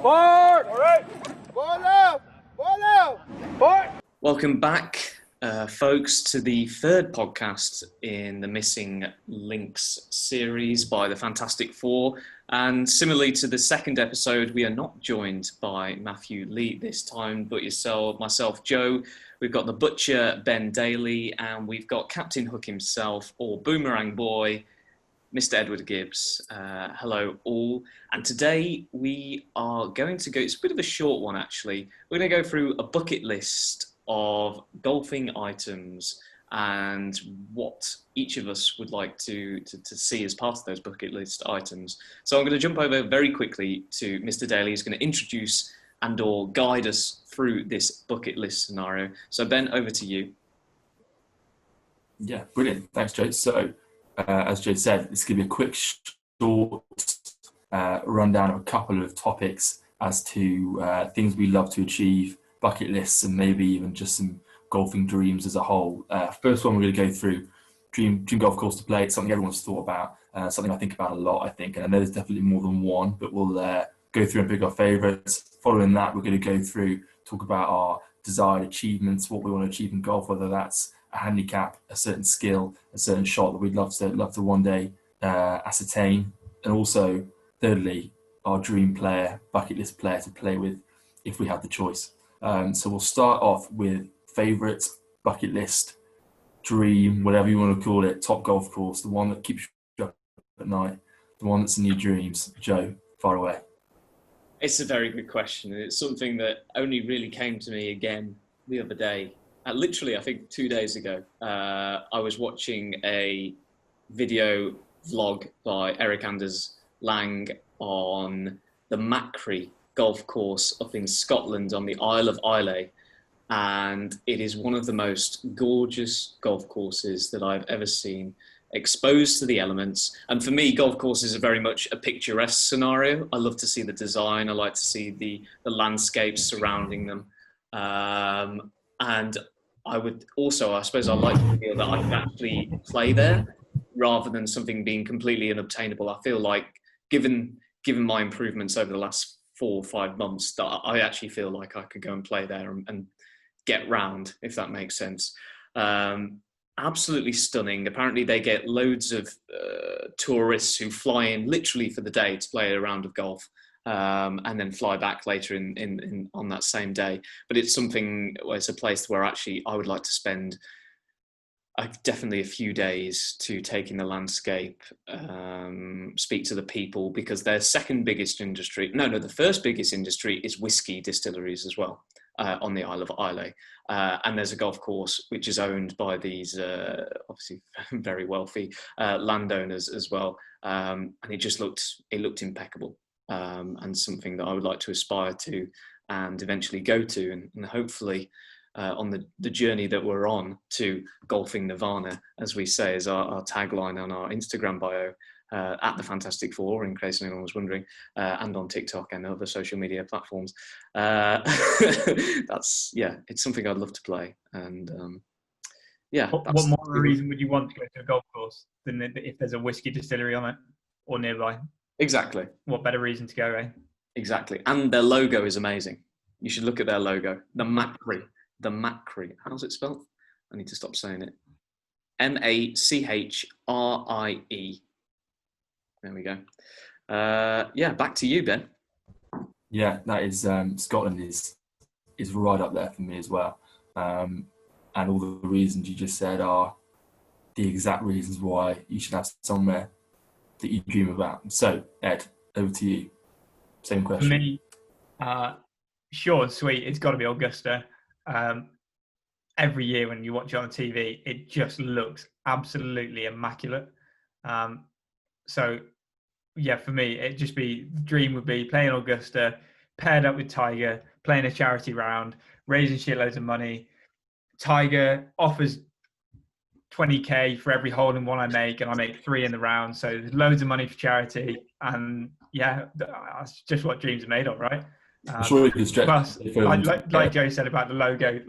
Forward! All right. Ball left! Ball left! Forward! Welcome back, folks, to the third podcast in the Missing Links series by the Fantastic Fore. And similarly to the second episode, we are not joined by Matthew Lee this time, but myself, Joe. We've got the Butcher, Ben Daly, and we've got Captain Hook himself, or Boomerang Boy, Mr. Edward Gibbs. Hello, all. And today we are going to go, it's a bit of a short one, actually. We're going to go through a bucket list of golfing items and what each of us would like to see as part of those bucket list items. So I'm going to jump over very quickly to Mr. Daly, who's going to introduce and or guide us through this bucket list scenario. So Ben, over to you. Yeah, brilliant. Thanks, Joe. So as Joe said, this could be a quick, short rundown of a couple of topics as to things we love to achieve, bucket lists, and maybe even just some golfing dreams as a whole. First one we're going to go through, dream golf course to play. It's something everyone's thought about, something I think about a lot, I think. And I know there's definitely more than one, but we'll go through and pick our favourites. Following that, we're going to go through, talk about our desired achievements, what we want to achieve in golf, whether that's a handicap, a certain skill, a certain shot that we'd love to one day ascertain. And also, thirdly, our dream player, bucket list player to play with if we have the choice. So we'll start off with favourite, bucket list, dream, whatever you want to call it, top golf course, the one that keeps you up at night, the one that's in your dreams. Joe, far away. It's a very good question. It's something that only really came to me again the other day. Literally, I think 2 days ago, I was watching a video vlog by Eric Anders Lang on the Macri golf course up in Scotland on the Isle of Islay. And it is one of the most gorgeous golf courses that I've ever seen, exposed to the elements. And for me, golf courses are very much a picturesque scenario. I love to see the design. I like to see the landscapes surrounding them. And I would also, I suppose I like to feel that I can actually play there rather than something being completely unobtainable. I feel like given my improvements over the last 4 or 5 months, that I actually feel like I could go and play there and get round, if that makes sense. Absolutely stunning. Apparently they get loads of tourists who fly in literally for the day to play a round of golf. And then fly back later in on that same day. But it's something, it's a place where actually I would like to spend definitely a few days to take in the landscape, speak to the people, because their second biggest industry, the first biggest industry is whiskey distilleries as well, on the Isle of Islay. And there's a golf course which is owned by these obviously very wealthy landowners as well. And it looked impeccable. And something that I would like to aspire to and eventually go to, and hopefully on the journey that we're on to golfing nirvana, as we say, is our tagline on our Instagram bio, at the Fantastic Fore, in case anyone was wondering, and on TikTok and other social media platforms. It's something I'd love to play. And what more reason would you want to go to a golf course than if there's a whiskey distillery on it or nearby? Exactly. What better reason to go, eh? Exactly. And their logo is amazing. You should look at their logo. The Macri. How's it spelled? I need to stop saying it. Machrie. There we go. Back to you, Ben. Yeah, that is Scotland is right up there for me as well. And all the reasons you just said are the exact reasons why you should have somewhere that you dream about. So, Ed, over to you. Same question. For me, short and sweet, it's got to be Augusta. Every year when you watch it on TV, it just looks absolutely immaculate. So, yeah, for me, it'd just be, the dream would be playing Augusta, paired up with Tiger, playing a charity round, raising shitloads of money. Tiger offers 20k for every hole in one I make, and I make 3 in the round. So there's loads of money for charity, and yeah, that's just what dreams are made of, right? I'm sure you could stretch. Plus, like Joe said about the logo,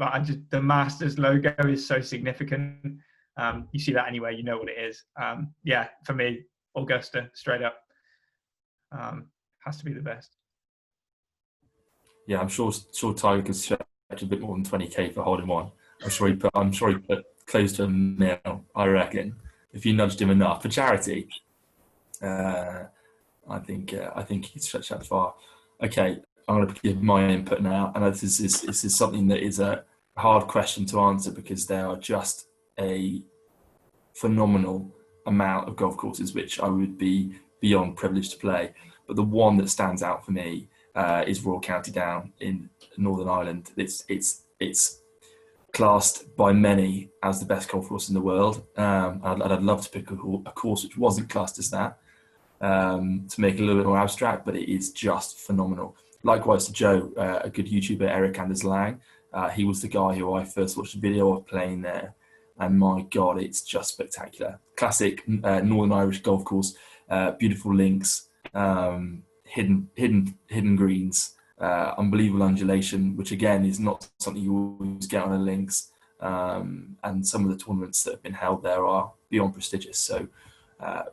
the Masters logo is so significant. You see that anywhere, you know what it is. For me, Augusta, straight up, has to be the best. Yeah, I'm sure Tiger could stretch a bit more than 20k for holding one. I'm sure he put close to a mil, I reckon, if you nudged him enough for charity. I think he'd stretch that far. Okay, I'm going to give my input now, and this is something that is a hard question to answer because there are just a phenomenal amount of golf courses which I would be beyond privileged to play. But the one that stands out for me is Royal County Down in Northern Ireland. It's classed by many as the best golf course in the world. I'd love to pick a course which wasn't classed as that, to make it a little bit more abstract, but it is just phenomenal. Likewise to Joe, a good YouTuber, Eric Anders Lang. He was the guy who I first watched a video of playing there, and my God, it's just spectacular. Classic Northern Irish golf course, beautiful links, hidden greens, unbelievable undulation, which again is not something you always get on the links. And some of the tournaments that have been held there are beyond prestigious. So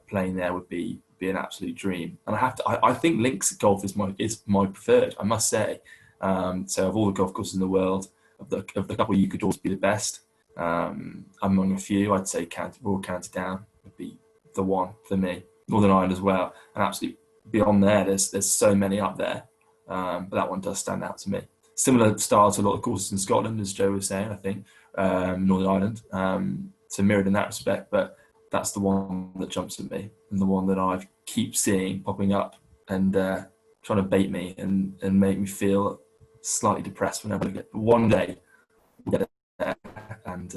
playing there would be an absolute dream. And I think links golf is my preferred, I must say. So of all the golf courses in the world, of the couple you could always be the best. Among a few, I'd say Royal County Down would be the one for me. Northern Ireland as well, and absolutely beyond there, there's so many up there, but that one does stand out to me. Similar style to a lot of courses in Scotland, as Joe was saying, I think, Northern Ireland, so mirrored in that respect, but that's the one that jumps at me, and the one that I keep seeing popping up and trying to bait me and make me feel slightly depressed whenever I get. But one day we'll get there, and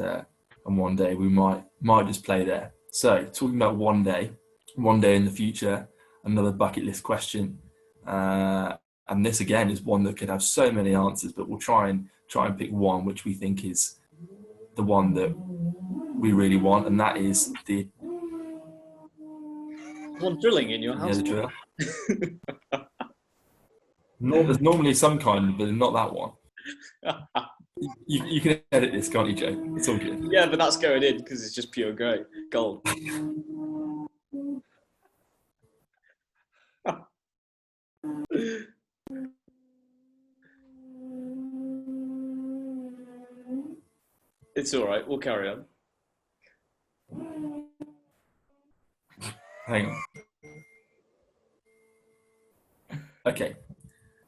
one day we might just play there. So talking about one day in the future, another bucket list question, and this again is one that could have so many answers, but we'll try and pick one which we think is the one that we really want, and that is the One drilling in your house. the drill. There's normally some kind, but not that one. You can edit this, can't you, Joe? It's all good. Yeah, but that's going in because it's just pure gold. It's all right. We'll carry on. Hang on. Okay.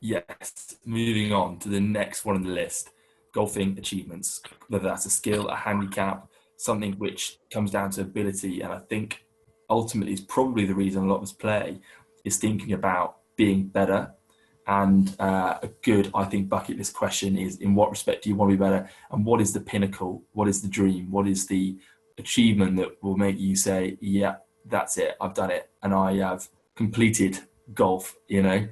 Yes. Moving on to the next one on the list. Golfing achievements. Whether that's a skill, a handicap, something which comes down to ability. And I think ultimately is probably the reason a lot of us play, is thinking about being better. And a good, I think, bucket list question is, in what respect do you want to be better? And what is the pinnacle? What is the dream? What is the achievement that will make you say, yeah, that's it, I've done it, and I have completed golf, the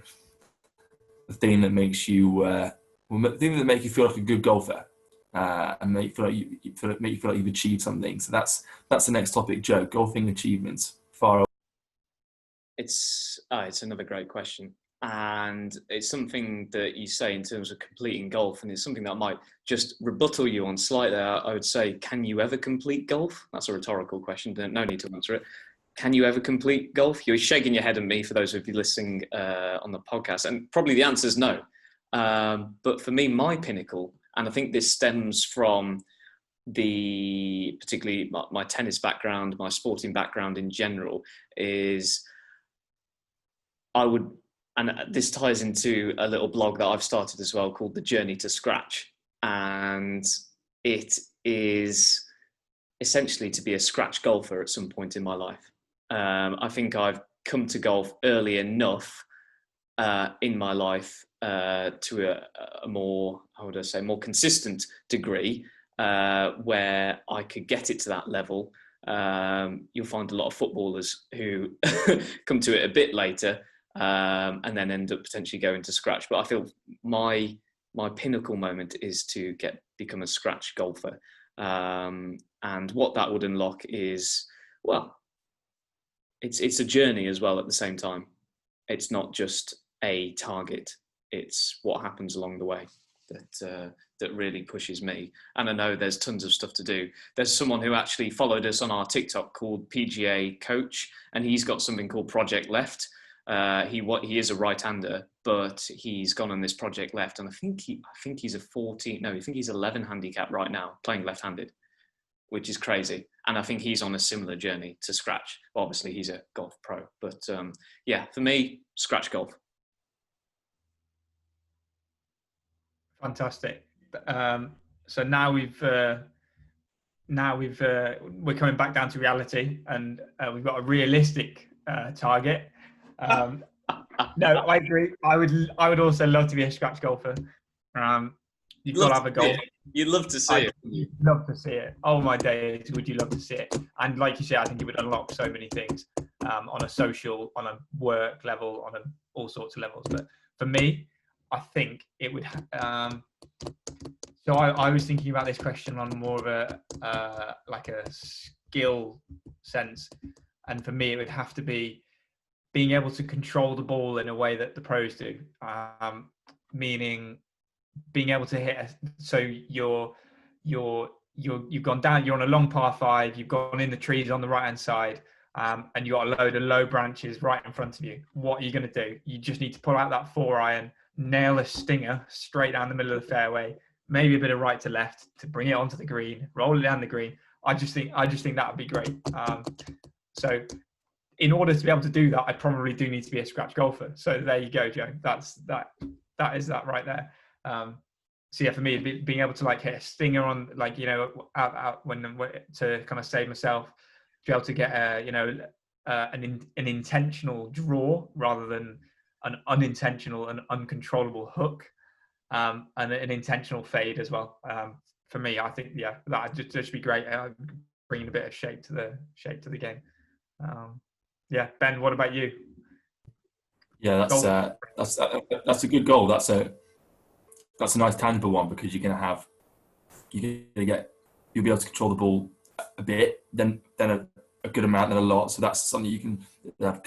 thing that makes you the thing that makes you feel like a good golfer, and make you feel like you've achieved something. So that's the next topic, Joe. Golfing achievements. Far away. It's another great question, and it's something that you say in terms of completing golf, and it's something that I might just rebuttal you on slightly. I would say, can you ever complete golf? That's a rhetorical question. No need to answer it. Can you ever complete golf? You're shaking your head at me for those of you listening on the podcast, and probably the answer is no. But for me, my pinnacle, and I think this stems from particularly my tennis background, my sporting background in general, is and this ties into a little blog that I've started as well called The Journey to Scratch. And it is essentially to be a scratch golfer at some point in my life. I think I've come to golf early enough in my life to a more, how would I say, more consistent degree where I could get it to that level. You'll find a lot of footballers who come to it a bit later and then end up potentially going to scratch. But I feel my pinnacle moment is to become a scratch golfer. And what that would unlock is, well, it's a journey as well at the same time. It's not just a target. It's what happens along the way that really pushes me. And I know there's tons of stuff to do. There's someone who actually followed us on our TikTok called PGA Coach, and he's got something called Project Left. He is a right-hander, but he's gone on this project left, and I think he's a 14. No, I think he's 11 handicap right now, playing left-handed, which is crazy. And I think he's on a similar journey to scratch. Obviously, he's a golf pro, but yeah, for me, scratch golf. Fantastic. So now we're coming back down to reality, and we've got a realistic target. No, I agree. I would also love to be a scratch golfer. You've got to have a goal. You'd love to see it. You'd love to see it. Oh my days, would you love to see it? And like you said, I think it would unlock so many things on a social, on a work level, on all sorts of levels. But for me, I think it would. So I was thinking about this question on more of a like a skill sense, and for me, it would have to be being able to control the ball in a way that the pros do, meaning being able to hit. So you've gone down. You're on a long par 5. You've gone in the trees on the right hand side, and you got a load of low branches right in front of you. What are you going to do? You just need to pull out that 4-iron, nail a stinger straight down the middle of the fairway, maybe a bit of right to left to bring it onto the green, roll it down the green. I just think that would be great. So in order to be able to do that, I probably do need to be a scratch golfer. So there you go, Joe. That is that right there. So yeah, for me, being able to like hit a stinger on, like, you know, out when to kind of save myself, to be able to get an intentional draw rather than an unintentional and uncontrollable hook, and an intentional fade as well. For me, I think that would just be great, bringing a bit of shape to the game. Yeah, Ben, what about you? Yeah, that's a good goal. That's a nice tangible one, because you'll be able to control the ball a bit, then a good amount, then a lot. So that's something you can have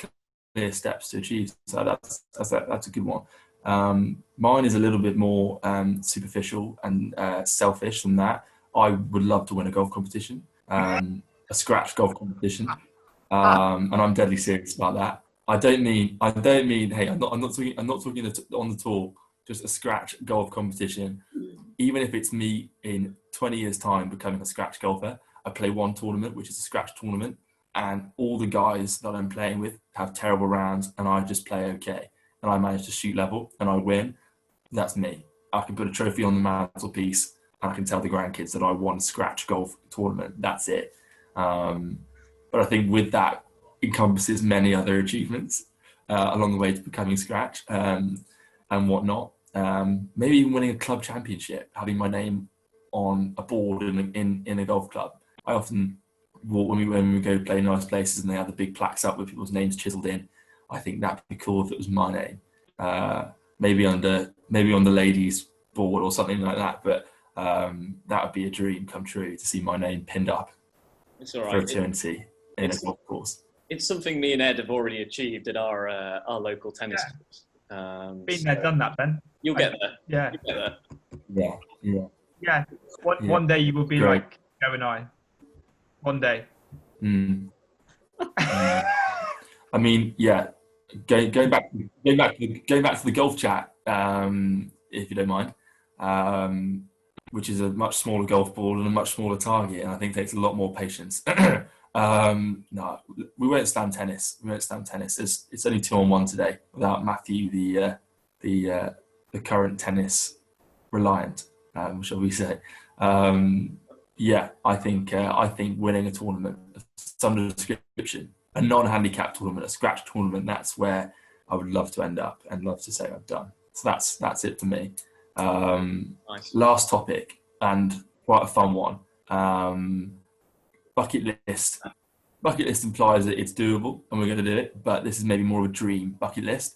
clear steps to achieve. So that's a good one. Mine is a little bit more superficial and selfish than that. I would love to win a golf competition, a scratch golf competition, and I'm deadly serious about that. I don't mean. Hey, I'm not talking on the tour. Just a scratch golf competition. Even if it's me in 20 years' time becoming a scratch golfer, I play one tournament, which is a scratch tournament, and all the guys that I'm playing with have terrible rounds, and I just play okay, and I manage to shoot level, and I win. That's me. I can put a trophy on the mantelpiece, and I can tell the grandkids that I won a scratch golf tournament. That's it. But I think with that encompasses many other achievements along the way to becoming scratch and whatnot. Maybe even winning a club championship, having my name on a board in a golf club. I often walk when we go play nice places and they have the big plaques up with people's names chiseled in. I think that'd be cool if it was my name. Maybe on the ladies' board or something like that. But that would be a dream come true, to see my name pinned up for eternity in a golf course. It's something me and Ed have already achieved at our local tennis clubs. Been there, done that, Ben. You'll get there. Yeah. You'll get there. Yeah. One day you will be Great. like Joe and I. One day. I mean, yeah. Going back to the golf chat, if you don't mind, which is a much smaller golf ball and a much smaller target, and I think takes a lot more patience. No, we won't stand tennis. It's only 2-on-1 today without Matthew, the current tennis reliant, shall we say? Yeah, I think winning a tournament of some description, a non-handicap tournament, a scratch tournament, that's where I would love to end up and love to say I've done. So that's it for me. Nice. Last topic, and quite a fun one. Bucket list. Bucket list implies that it's doable and we're going to do it, but this is maybe more of a dream bucket list.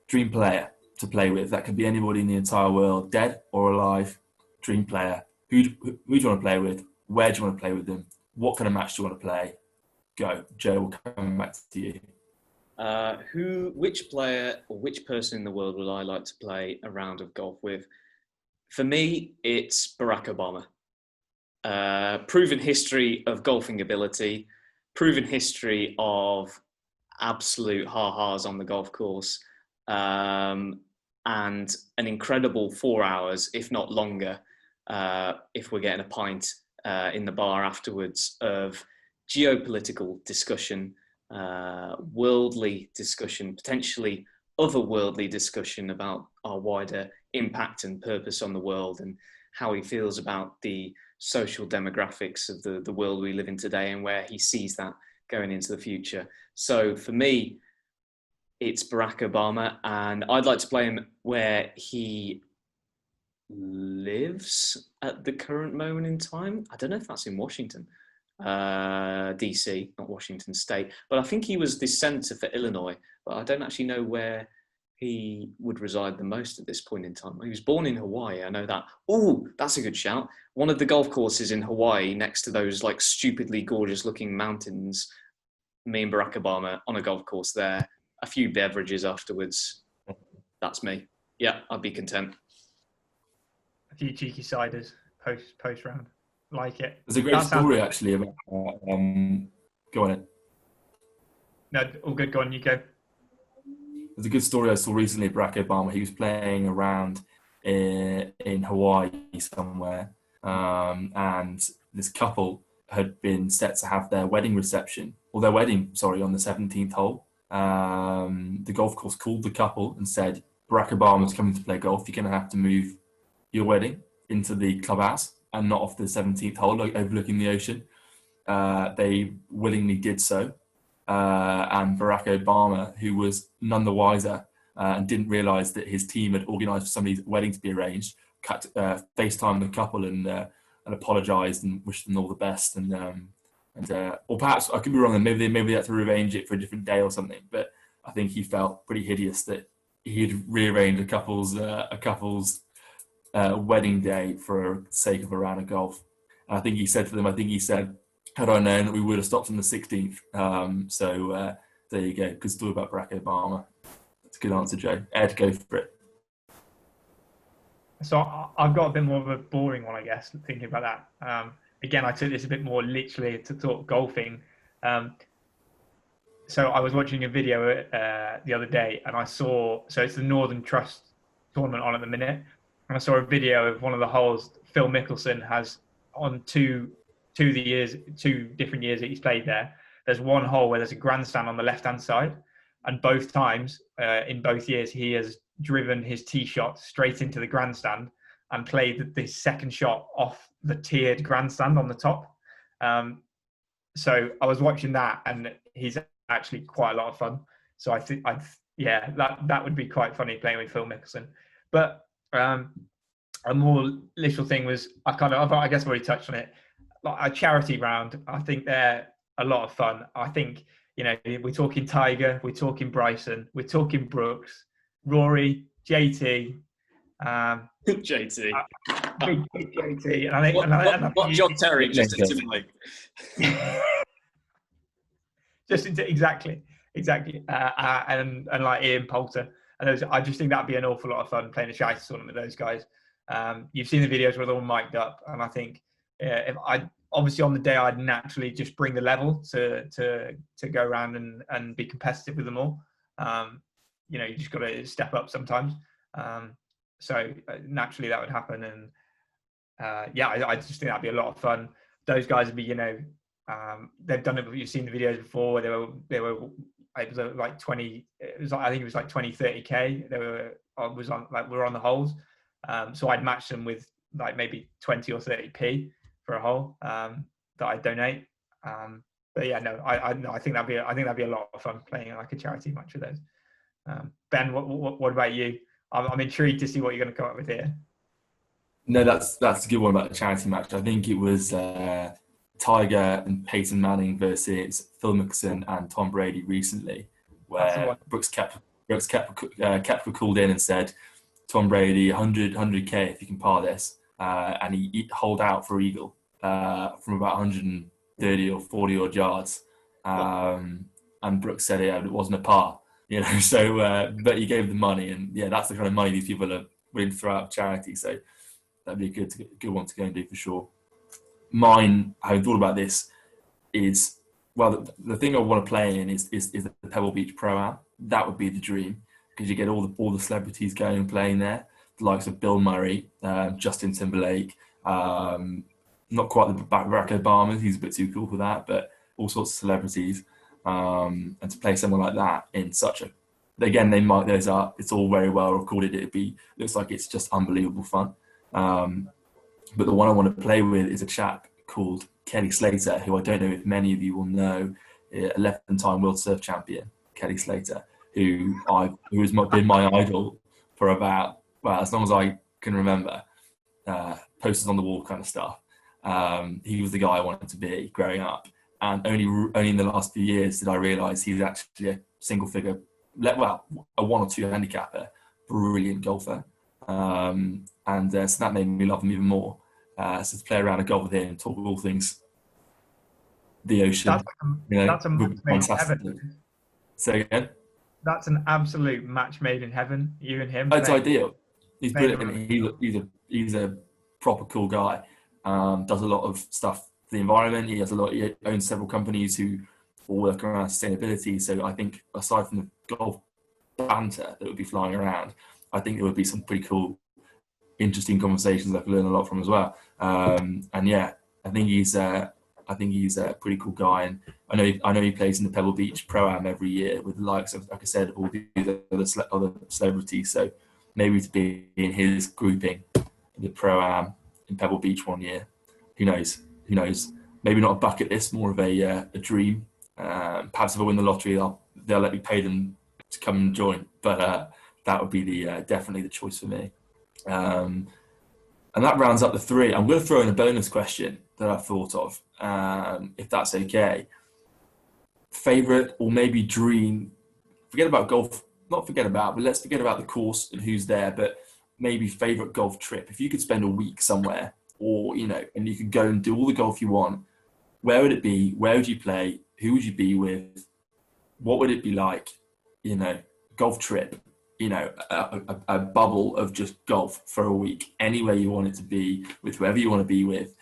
Dream player to play with. That could be anybody in the entire world, dead or alive. Dream player. Who do you want to play with? Where do you want to play with them? What kind of match do you want to play? Go. Joe, we'll come back to you. Which player or which person in the world would I like to play a round of golf with? For me, it's Barack Obama. Proven history of golfing ability, proven history of absolute ha-has on the golf course, and an incredible 4 hours, if not longer, if we're getting a pint in the bar afterwards, of geopolitical discussion, worldly discussion, potentially otherworldly discussion about our wider impact and purpose on the world, and how he feels about the social demographics of the world we live in today, and where he sees that going into the future. So for me, it's Barack Obama, and I'd like to play him where he lives at the current moment in time. I don't know if that's in Washington, DC, not Washington State, but I think he was the senator for Illinois, but I don't actually know where he would reside the most at this point in time. He was born in Hawaii, I know that. Oh, that's a good shout. One of the golf courses in Hawaii, next to those like stupidly gorgeous looking mountains, me and Barack Obama on a golf course there, a few beverages afterwards. That's me. Yeah, I'd be content. A few cheeky ciders post round. Like it. There's a great story actually about. Go on. Ed. No, all good. Go on. You go. There's a good story I saw recently. Barack Obama. He was playing around in Hawaii somewhere, and this couple had been set to have their wedding reception, or their wedding, sorry, on the 17th hole. The golf course called the couple and said, Barack Obama's coming to play golf. You're going to have to move your wedding into the clubhouse and not off the 17th hole, like overlooking the ocean. They willingly did so. And Barack Obama, who was none the wiser and didn't realise that his team had organised for somebody's wedding to be arranged, FaceTimed the couple and apologised and wished them all the best. Or perhaps I could be wrong, and maybe they had to rearrange it for a different day or something. But I think he felt pretty hideous that he'd rearranged a couple's wedding day for the sake of a round of golf. And I think he said to them, had I known that we would have stopped on the 16th. So there you go. Good story about Barack Obama. That's a good answer, Joe. Ed, go for it. So I've got a bit more of a boring one, I guess, thinking about that. Again, I took this a bit more literally to talk golfing. So I was watching a video the other day, and I saw, so it's the Northern Trust tournament on at the minute, and I saw a video of one of the holes Phil Mickelson has on two different years that he's played there. There's one hole where there's a grandstand on the left-hand side, and both times, in both years, he has driven his tee shot straight into the grandstand and played the second shot off the tiered grandstand on the top. So I was watching that, and he's actually quite a lot of fun. So I think, that would be quite funny playing with Phil Mickelson. But a more literal thing was, I guess I've already touched on it. Like a charity round, I think they're a lot of fun. I think, we're talking Tiger, we're talking Bryson, we're talking Brooks, Rory, JT. JT. Big JT. And I think, what John Terry just intimately. Exactly. And like Ian Poulter. And I just think that'd be an awful lot of fun playing a charity tournament with those guys. You've seen the videos where they're all mic'd up, and I think if obviously on the day I'd naturally just bring the level to go around and be competitive with them all. You just got to step up sometimes. So naturally that would happen, and I just think that'd be a lot of fun. Those guys would be, they've done it. You've seen the videos before where they were. It was like 20. I think it was like 20, 30k. We're on the holes. So I'd match them with like maybe 20 or 30p for a hole that I'd donate. But yeah, no, I think that'd be a lot of fun playing like a charity match with those. Ben, what about you? I'm intrigued to see what you're going to come up with here. No, that's a good one about the charity match. I think it was Tiger and Peyton Manning versus Phil Mickelson and Tom Brady recently, where Brooks Koepka called in and said, Tom Brady, 100k if you can par this, and he holed out for eagle from about 130 or 40 odd yards, and Brooks said it wasn't a par, so but he gave the money, and that's the kind of money these people are willing to throw out of charity, so that'd be a good one to go and do for sure. Mine, having thought about this, is well, the thing I want to play in is the Pebble Beach Pro Am. That would be the dream, because you get all the celebrities going and playing there, the likes of Bill Murray, Justin Timberlake, not quite the Barack Obama, he's a bit too cool for that, but all sorts of celebrities, and to play someone like that in such a, again, they mic those up, it's all very well recorded, looks like it's just unbelievable fun. But the one I want to play with is a chap called Kelly Slater, who I don't know if many of you will know, 11-time world surf champion, Kelly Slater, who has been my idol for about, well, as long as I can remember, posters on the wall kind of stuff. He was the guy I wanted to be growing up, and only in the last few years did I realise he's actually a single figure, well, a 1 or 2 handicapper, brilliant golfer, and so that made me love him even more. So to play around and golf with him, talk all things the ocean, that's a match made in fantastic. heaven. So again, that's an absolute match made in heaven. You and him. it's ideal. He's brilliant. He's a proper cool guy. Does a lot of stuff for the environment. He owns several companies who all work around sustainability. So I think aside from the golf banter that would be flying around, I think there would be some pretty cool, interesting conversations I could learn a lot from as well. And yeah, I think he's a pretty cool guy, and I know he plays in the Pebble Beach Pro Am every year with the likes of, like I said, all the other celebrities. So maybe to be in his grouping in the Pro Am in Pebble Beach one year, who knows? Maybe not a bucket list, more of a dream. Perhaps if I win the lottery, they'll let me pay them to come and join. But that would be definitely the choice for me. And that rounds up the 3. I'm going to throw in a bonus question that I've thought of, if that's okay. Favorite or maybe dream, forget about golf, not forget about, but let's forget about the course and who's there, but maybe favorite golf trip. If you could spend a week somewhere, or, and you could go and do all the golf you want, where would it be? Where would you play? Who would you be with? What would it be like? Golf trip. A bubble of just golf for a week, anywhere you want it to be, with whoever you want to be with.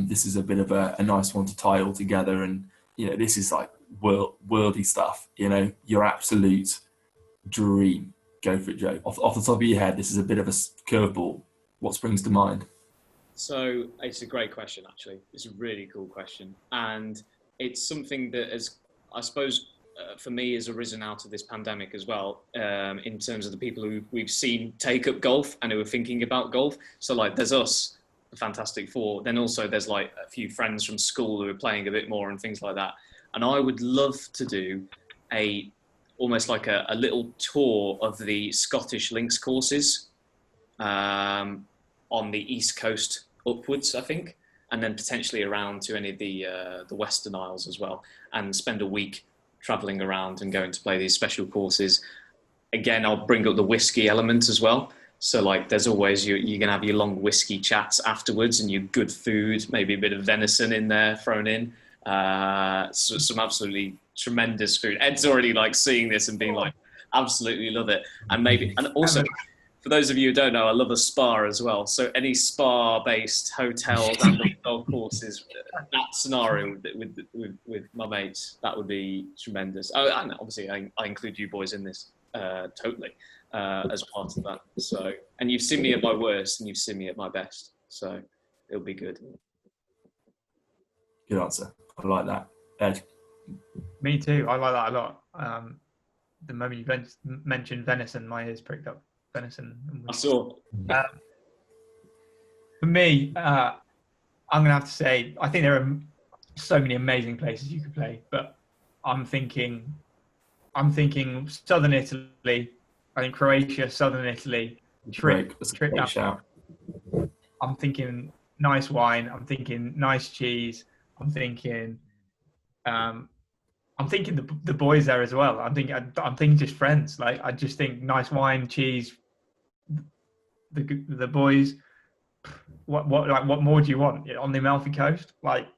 This is a bit of a nice one to tie all together, and this is like worldy stuff. Your absolute dream. Go for it, Joe. Off the top of your head, this is a bit of a curveball. What springs to mind? So it's a great question, actually. It's a really cool question, and it's something that has, I suppose, for me, has arisen out of this pandemic as well, in terms of the people who we've seen take up golf and who are thinking about golf. So like there's us, the Fantastic Four, then also there's like a few friends from school who are playing a bit more and things like that. And I would love to do almost like a little tour of the Scottish links courses on the East Coast upwards, I think, and then potentially around to any of the Western Isles as well, and spend a week traveling around and going to play these special courses. Again, I'll bring up the whiskey element as well. So like there's always, you're going to have your long whiskey chats afterwards and your good food, maybe a bit of venison in there thrown in. So some absolutely tremendous food. Ed's already like seeing this and being like, absolutely love it. And also, for those of you who don't know, I love a spa as well. So any spa-based hotels and golf courses, that scenario with my mates, that would be tremendous. Oh, and obviously I include you boys in this totally as part of that. So, and you've seen me at my worst and you've seen me at my best. So it'll be good. Good answer. I like that. Ed? Me too. I like that a lot. The moment you mentioned venison, my ears pricked up. Venison. I saw. For me, I'm going to have to say, I think there are so many amazing places you could play, but I'm thinking southern Italy. I think Croatia, southern Italy. Trip down. I'm thinking nice wine. I'm thinking nice cheese. I'm thinking the boys there as well. I'm thinking just friends. Like I just think nice wine, cheese. The boys. What more do you want on the Amalfi Coast? Like,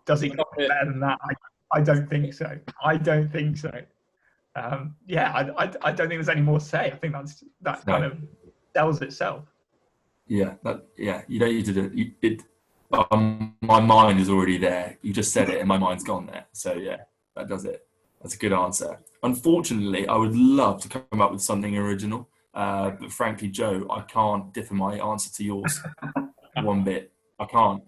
does it get better than that? I don't think so. I don't think so. I don't think there's any more to say. I think that kind of sells itself. Yeah, you don't need to do it. My mind is already there. You just said it, and my mind's gone there. So yeah, that does it. That's a good answer. Unfortunately, I would love to come up with something original, but frankly, Joe, I can't differ my answer to yours one bit. I can't.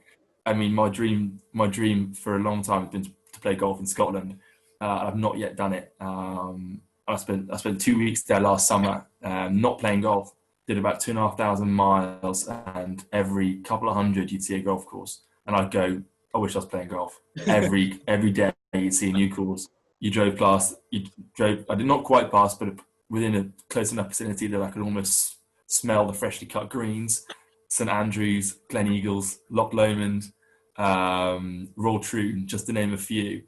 I mean, my dream for a long time has been to play golf in Scotland. I've not yet done it. I spent 2 weeks there last summer, not playing golf. Did about 2,500 miles, and every couple of hundred you'd see a golf course, and I'd go, I wish I was playing golf. Every day you'd see a new course. You drove past. You drove. I did not quite past, but within a close enough vicinity that I could almost smell the freshly cut greens. St Andrews, Glen Eagles, Loch Lomond, Royal Troon, just to name a few.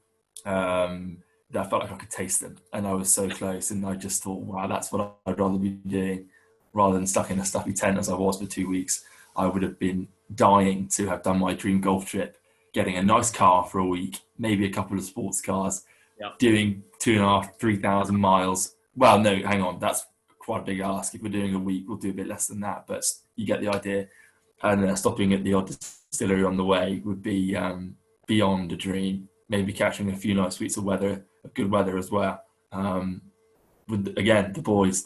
That I felt like I could taste them, and I was so close. And I just thought, wow, that's what I'd rather be doing, rather than stuck in a stuffy tent as I was for 2 weeks. I would have been dying to have done my dream golf trip, getting a nice car for a week, maybe a couple of sports cars, doing 2,500, 3,000 miles. Well, no, hang on, that's quite a big ask. If we're doing a week, we'll do a bit less than that, but you get the idea. And stopping at the odd distillery on the way would be beyond a dream. Maybe catching a few nice weeks of good weather as well. With again, the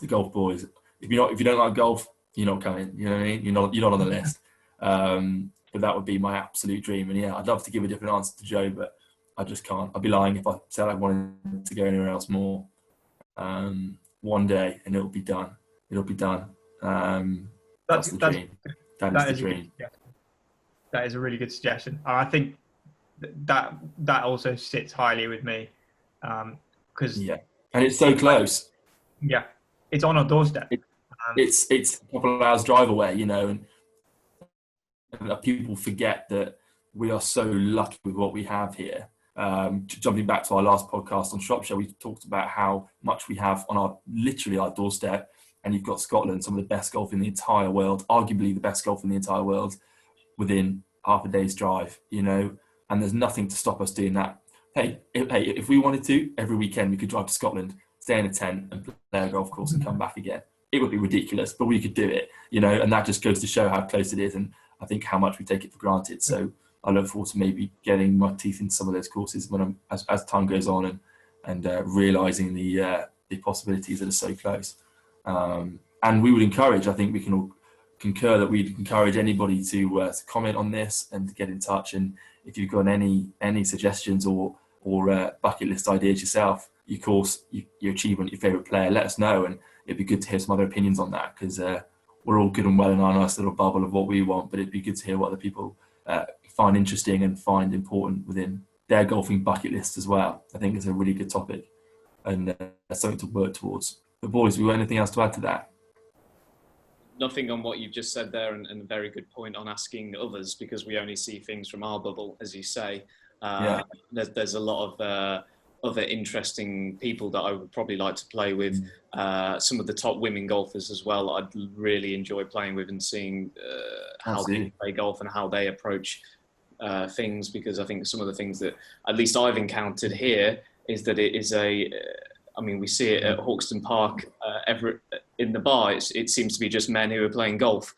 golf boys. If you don't like golf, you're not coming. You know what I mean? You're not on the list. But that would be my absolute dream. And yeah, I'd love to give a different answer to Joe, but I just can't. I'd be lying if I said I wanted to go anywhere else more. One day, and it'll be done. It'll be done. That's the dream. That is the dream. That is a really good suggestion. I think that also sits highly with me, because and it's so close. Yeah, it's on our doorstep. It's a couple of hours drive away, you know, and people forget that we are so lucky with what we have here. Jumping back to our last podcast on Shropshire, we talked about how much we have on literally our doorstep, and you've got Scotland, some of the best golf in the entire world, arguably the best golf in the entire world, within half a day's drive, you know, and there's nothing to stop us doing that. Hey, if we wanted to, every weekend we could drive to Scotland, stay in a tent and play a golf course and come back again. It would be ridiculous, but we could do it, you know, and that just goes to show how close it is, and I think how much we take it for granted. So I look forward to maybe getting my teeth into some of those courses when as time goes on, and realising the possibilities that are so close. And we would encourage, I think we can all concur that we'd encourage anybody to comment on this and to get in touch. And if you've got any suggestions or bucket list ideas yourself, your course, your achievement, your favourite player, let us know. And it'd be good to hear some other opinions on that, because we're all good and well in our nice little bubble of what we want, but it'd be good to hear what other people find interesting and find important within their golfing bucket list as well. I think it's a really good topic, and something to work towards. But boys, we got anything else to add to that? Nothing on what you've just said there, and a very good point on asking others, because we only see things from our bubble, as you say. There's a lot of other interesting people that I would probably like to play with. Some of the top women golfers as well, I'd really enjoy playing with and seeing how they play golf and how they approach things, because I think some of the things that at least I've encountered here is that it is we see it at Hawkston Park in the bar. It seems to be just men who are playing golf,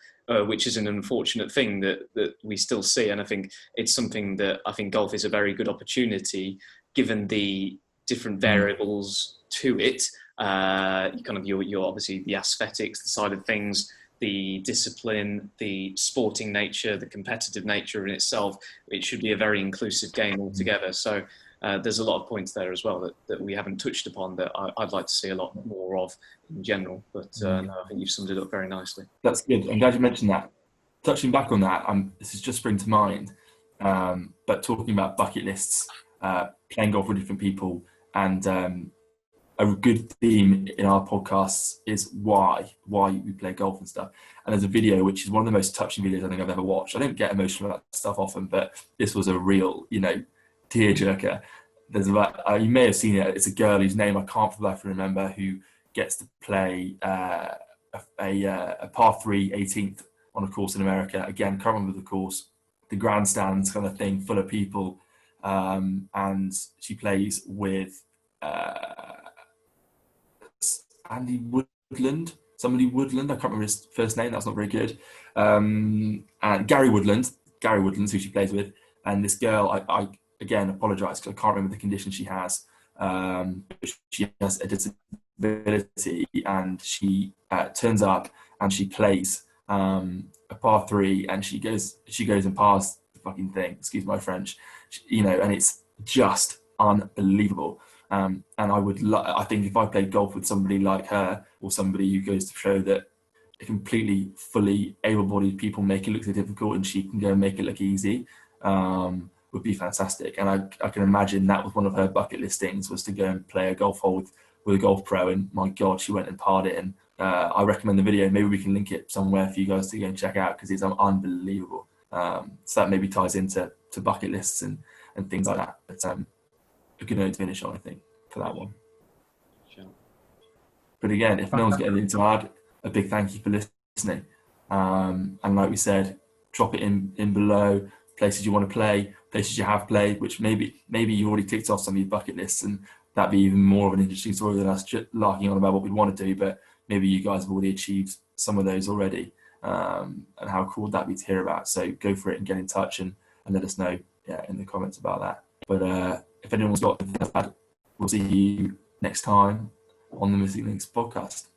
which is an unfortunate thing that we still see. And I think it's something that I think golf is a very good opportunity, given the different variables to it. You're obviously the aesthetics, the side of things, the discipline, the sporting nature, the competitive nature in itself. It should be a very inclusive game altogether. So there's a lot of points there as well that we haven't touched upon that I'd like to see a lot more of in general. But no, I think you've summed it up very nicely. That's good. I'm glad you mentioned that. Touching back on that, this has just sprung to mind. But talking about bucket lists, playing golf with different people, and a good theme in our podcasts is why we play golf and stuff. And there's a video which is one of the most touching videos I think I've ever watched. I don't get emotional about stuff often, but this was a real, tearjerker. There's you may have seen it. It's a girl whose name I can't for the life of remember, who gets to play a par 3 18th on a course in America. Again, can't remember the course. The grandstands kind of thing, full of people, and she plays with Andy Woodland. Somebody Woodland. I can't remember his first name. That's not very good. And Gary Woodland. Gary Woodlands, who she plays with, and this girl, I again apologise because I can't remember the condition she has. She has a disability, and she turns up and she plays a par 3, and she goes and pars the fucking thing. Excuse my French, and it's just unbelievable. And I think if I played golf with somebody like her, or somebody who goes to show that completely fully able-bodied people make it look so difficult, and she can go and make it look easy, would be fantastic. And I can imagine that was one of her bucket list things, was to go and play a golf hole with a golf pro, and my God, she went and parred it. And I recommend the video. Maybe we can link it somewhere for you guys to go and check out, because it's unbelievable. So that maybe ties into bucket lists and things like that. But a good note to finish on, I think, for that one. Sure. But again, if no one's got anything to add, a big thank you for listening. And like we said, drop it in below, places you want to play, places you have played, which maybe you've already ticked off some of your bucket lists, and that'd be even more of an interesting story than us just larking on about what we'd want to do. But maybe you guys have already achieved some of those already, and how cool would that be to hear about. So go for it and get in touch and let us know in the comments about that. But if anyone's got anything to add, we'll see you next time on the Missing Links podcast.